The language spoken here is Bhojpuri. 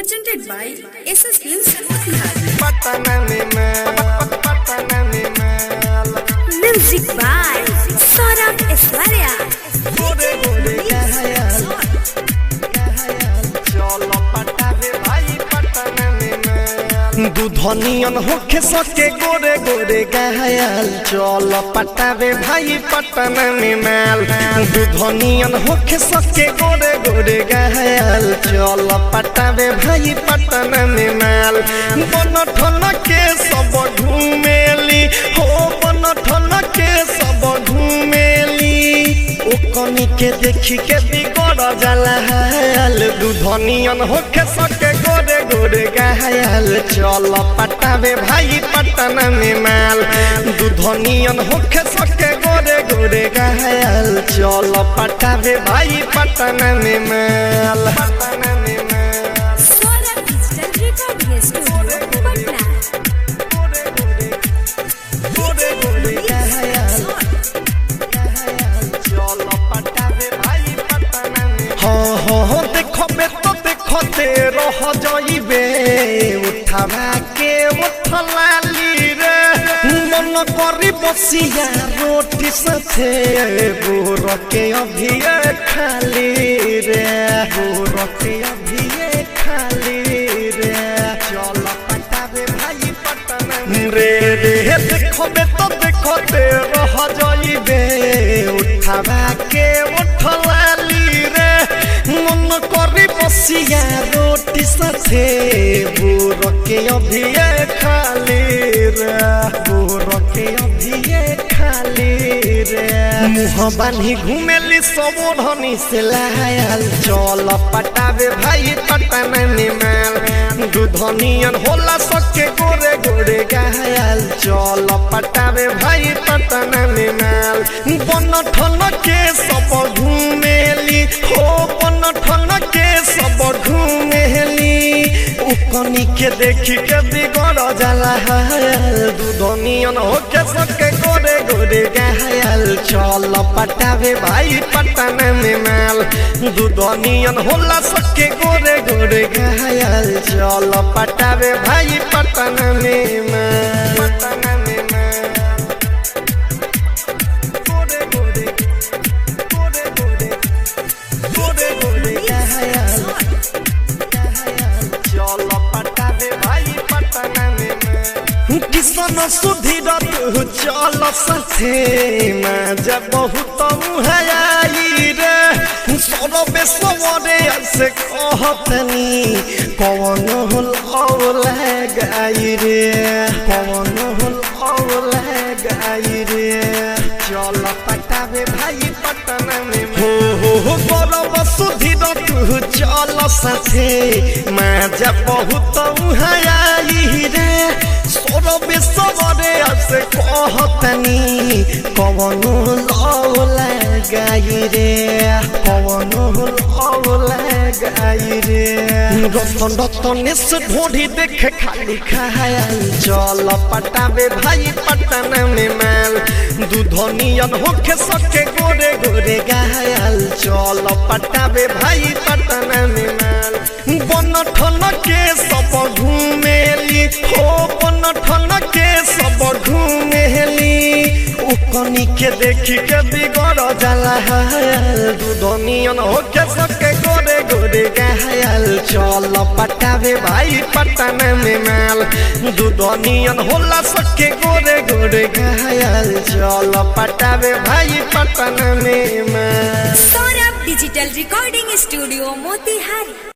presented by SS Films Music by Saurabh Aiswarya दूधनियन होखे सके गोरे गोरे गायल चल पटावे भाई पटन में माल। दूधनियन होखे सके गोरे गोरे गायल चल पटावे भाई पटन में माल। बन ठन के सब घूमेली हो बन ठन के सब घूमेली ओ कनी के देखी के बिगड़ जाला हाल। दूधनियन होखे सके गोरे गोरे गायल चल पटावे भाई पटन में माल। दूधनियन होखे सके गोरे गोरे गायल चल पटावे भाई पटन में माल। Saurabh Digital Recording Studio Patna हाँ देखबे तो देखते रह जाइबे उठावा के उठलाली रे मन करी बसिया रोटी साथे बोर के अभी खाली रे बोर के अभी खाली रे चल पटावे भाई पटन रे रे देखबे तो देखते रह जाइबे उठावा के उठलाली रे मन करी बसिया रोटी साथे बोर के अभी खाली रे बोर के अभी खाली रे मुँह बानी घूमेली सब धनी से लायल चल पटावे भाई पटन में माल। दूधनियन होला सके गोरे गोरे गायल चल पटावे भाई पटन में माल। बन ठन के सब घूमेली हो बन ठन के सब घूमेली उकनी के देखी के बिगड़ जाला हाल। दूधनियन होके सके गोरे गोरे गायल चल पटावे भाई पटन में माल। दूधनियन होला सके गोरे गोरे गायल चल पटावे भाई पटन में माल। पटन में माल गोरे गोरे गोरे गोरे गोरे गोरे गायल चल पटावे भाई पटन में माल। किसन सुधीर तू चल साथे माँ जब बहुत मुहाई रे सौरभे सवरे से कहतनी कौन होल गाई रे कौन होल गाई रे चल पटावे भाई पटन में हो गौरव सुधीर तू चल साथे माँ जब बहुत मुहाई रे सौरभे सवरे से कहतनी कौन गाई रे कौन गाई रे रतन रतन से ढोढ़ी देखे खाली खायल चल पटावे भाई पटन में माल। दूधनियन होके सके गोरे गोरे गायल चल पटावे भाई पटन में माल। बन ठन के सब घूमेली हो बन ठन के सब घूमेली उकनी के देखी के बिगड़ जाला हाल। दूधनियन होके सके गोरे गोरे गायल चल पटावे भाई पटन में माल। दूधनियन होला सके गोरे गोरे गायल चल पटावे भाई पटन में माल। Saurabh Digital Recording Studio Motihari।